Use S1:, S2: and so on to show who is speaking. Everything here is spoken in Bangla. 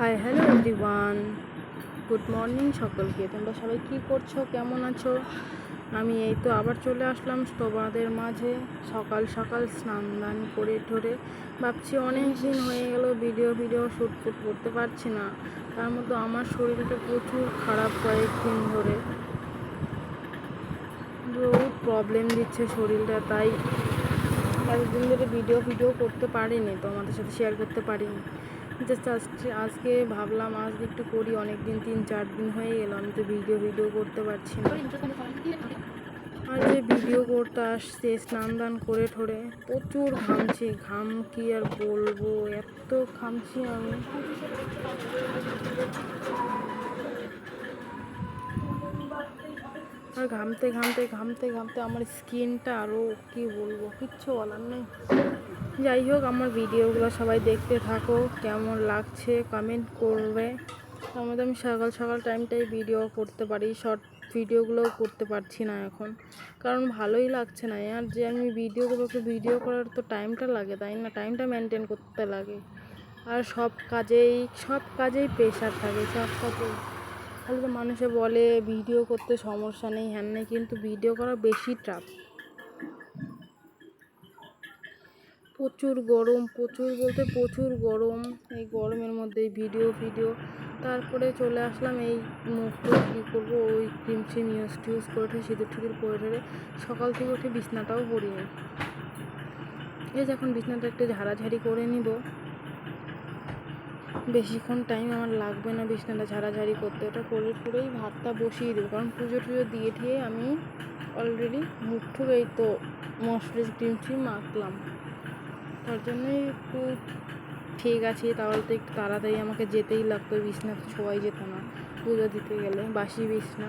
S1: Hi hello everyone, good morning সকলকে। তোমরা সবাই কী করছো, কেমন আছো? আমি এই তো আবার চলে আসলাম তোমাদের মাঝে সকাল সকাল স্নান দান করে ঠোরে। ভাবছি অনেক দিন হয়ে গেল ভিডিও শ্যুট করতে পারছি না। তার মধ্যে আমার শরীরটা প্রচুর খারাপ, কয়েকদিন ধরে বহুত প্রবলেম দিচ্ছে শরীরটা, তাই এতদিন ধরে ভিডিও করতে পারিনি, তোমাদের সাথে শেয়ার করতে পারিনি। জাস্ট আজকে ভাবলাম আজকে একটু করি। অনেক দিন 3-4 দিন হয়ে গেল আমি তো ভিডিও করতে পারছি না। আর যে ভিডিও করতে আসছে স্নান দান করে ঠোরে প্রচুর ঘামছি, ঘাম কি আর বলবো, এত ঘামছি আমি। আর ঘামতে ঘামতে ঘামতে ঘামতে আমার স্কিনটা আরও কি বলবো, কিচ্ছু বলার নেই। যাই হোক, আমার ভিডিওগুলো সবাই দেখতে থাকো, কেমন লাগছে কমেন্ট করবে। তার মধ্যে আমি সকাল সকাল টাইমটাই ভিডিও করতে পারি, শর্ট ভিডিওগুলোও করতে পারছি না এখন, কারণ ভালোই লাগছে না। আর যে আমি ভিডিও করার তো টাইমটা লাগে, তাই না? টাইমটা মেনটেন করতে লাগে। আর সব কাজেই প্রেশার থাকে, সব কাজেই। তাহলে তো মানুষে বলে ভিডিও করতে সমস্যা নেই, হ্যান নেই, কিন্তু ভিডিও করা বেশি টাফ। প্রচুর গরম, প্রচুর বলতে প্রচুর গরম। এই গরমের মধ্যে ভিডিও তারপরে চলে আসলাম। এই মুখটা কী করবো, ওই ক্রিম ইউজ করে সিঁদুর পরে ধরে সকাল থেকে উঠে বিছনাটাও পরিনি। এই যে এখন বিছনাটা একটু ঝাড়াঝাড়ি করে নিব, বেশিক্ষণ টাইম আমার লাগবে না বিছনাটা ঝাড়াঝাড়ি করতে। ওটা করেই ভাতটা বসিয়ে দেবো, কারণ পুজো দিয়ে আমি অলরেডি মুখ এই তো ময়শ্চারাইজ ক্রিম মাখলাম। তার জন্যই একটু ঠিক আছে, তাহলে তো একটু তাড়াতাড়ি আমাকে যেতেই লাগতো, বিছনা তো ছোঁয়াই যেত না পুজো দিতে গেলে, বাসি বিছনা।